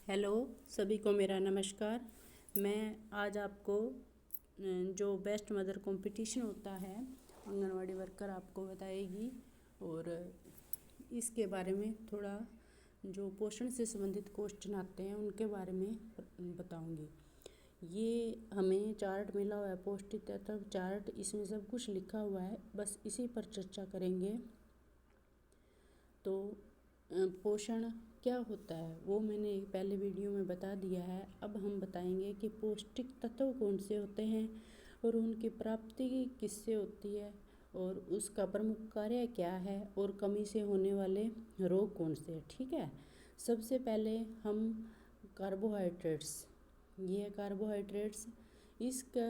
Hello सभी को मेरा नमस्कार। मैं आज आपको जो बेस्ट मदर कंपटीशन होता है आंगनवाड़ी वर्कर आपको बताएगी और इसके बारे में थोड़ा जो पोषण से संबंधित क्वेश्चन आते हैं उनके बारे में बताऊंगी। ये हमें चार्ट मिला हुआ है, पौष्टिक तत्व चार्ट, इसमें सब कुछ लिखा हुआ है, बस इसी पर चर्चा करेंगे। तो पोषण क्या होता है वो मैंने पहले वीडियो में बता दिया है। अब हम बताएंगे कि पौष्टिक तत्व कौन से होते हैं और उनकी प्राप्ति किससे होती है और उसका प्रमुख कार्य क्या है और कमी से होने वाले रोग कौन से हैं। ठीक है, सबसे पहले हम कार्बोहाइड्रेट्स, ये कार्बोहाइड्रेट्स इसका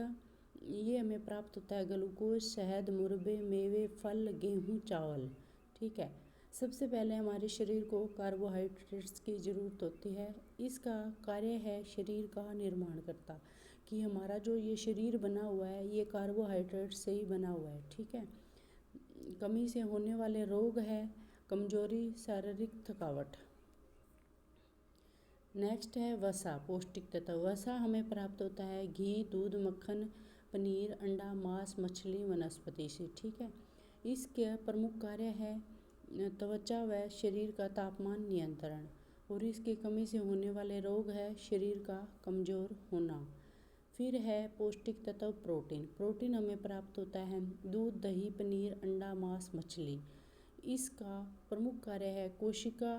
ये हमें प्राप्त होता है ग्लूकोज, शहद, मुरब्बे, मेवे, फल, गेहूँ, चावल। ठीक है, सबसे पहले हमारे शरीर को कार्बोहाइड्रेट्स की ज़रूरत होती है। इसका कार्य है शरीर का निर्माण करता, कि हमारा जो ये शरीर बना हुआ है ये कार्बोहाइड्रेट से ही बना हुआ है। ठीक है, कमी से होने वाले रोग है कमजोरी, शारीरिक थकावट। नेक्स्ट है वसा, पौष्टिक तत्व। वसा हमें प्राप्त होता है घी, दूध, मक्खन, पनीर, अंडा, मांस, मछली, वनस्पति से। ठीक है, इसके प्रमुख कार्य है त्वचा व शरीर का तापमान नियंत्रण और इसकी कमी से होने वाले रोग है शरीर का कमज़ोर होना। फिर है पौष्टिक तत्व प्रोटीन। प्रोटीन हमें प्राप्त होता है दूध, दही, पनीर, अंडा, मांस, मछली। इसका प्रमुख कार्य है कोशिका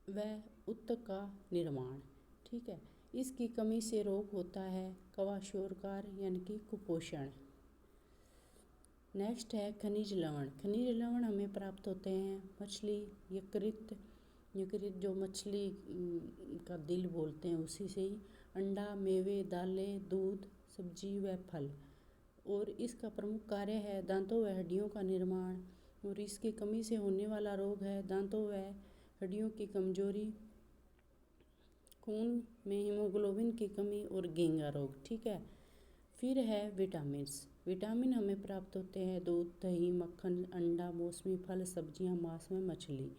व ऊतक का निर्माण। ठीक है, इसकी कमी से रोग होता है क्वाशोरकार यानी कि कुपोषण। नेक्स्ट है खनिज लवण। खनिज लवण हमें प्राप्त होते हैं मछली, यकृत, यकृत जो मछली का दिल बोलते हैं उसी से ही, अंडा, मेवे, दालें, दूध, सब्जी व फल। और इसका प्रमुख कार्य है दांतों व हड्डियों का निर्माण और इसकी कमी से होने वाला रोग है दांतों व हड्डियों की कमजोरी, खून में हीमोग्लोबिन की कमी और घेंगा रोग। ठीक है, फिर है विटामिन्स। विटामिन हमें प्राप्त होते हैं दूध, दही, मक्खन, अंडा, मौसमी फल, सब्जियां, मांस में मछली।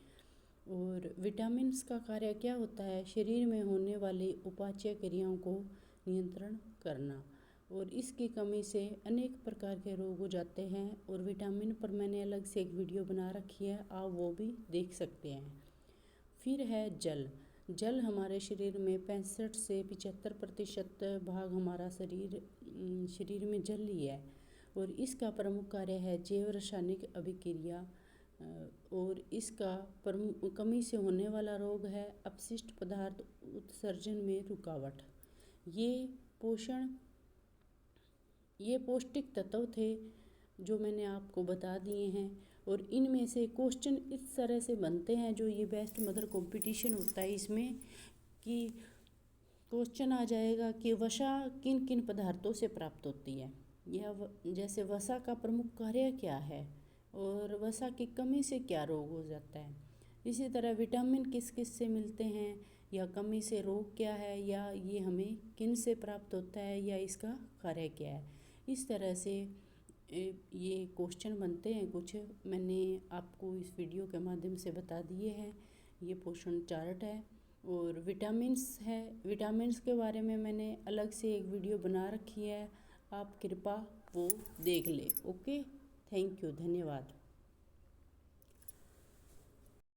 और विटामिन्स का कार्य क्या होता है शरीर में होने वाली उपापचय क्रियाओं को नियंत्रण करना और इसकी कमी से अनेक प्रकार के रोग हो जाते हैं। और विटामिन पर मैंने अलग से एक वीडियो बना रखी है, आप वो भी देख सकते हैं। फिर है जल। जल हमारे शरीर में 65 से 75% भाग हमारा शरीर में जल ही है और इसका प्रमुख कार्य है जैव रासायनिक अभिक्रिया और इसका कमी से होने वाला रोग है अपशिष्ट पदार्थ उत्सर्जन में रुकावट। ये पौष्टिक तत्व थे जो मैंने आपको बता दिए हैं और इनमें से क्वेश्चन इस तरह से बनते हैं। जो ये बेस्ट मदर कंपटीशन होता है इसमें कि क्वेश्चन आ जाएगा कि वसा किन किन पदार्थों से प्राप्त होती है, या जैसे वसा का प्रमुख कार्य क्या है और वसा की कमी से क्या रोग हो जाता है। इसी तरह विटामिन किस किस से मिलते हैं या कमी से रोग क्या है या ये हमें किन से प्राप्त होता है या इसका कार्य क्या है। इस तरह से ये क्वेश्चन बनते हैं। कुछ मैंने आपको इस वीडियो के माध्यम से बता दिए हैं। ये पोषण चार्ट है और विटामिन्स है, विटामिन्स के बारे में मैंने अलग से एक वीडियो बना रखी है, आप कृपा वो देख लें। ओके, थैंक यू, धन्यवाद।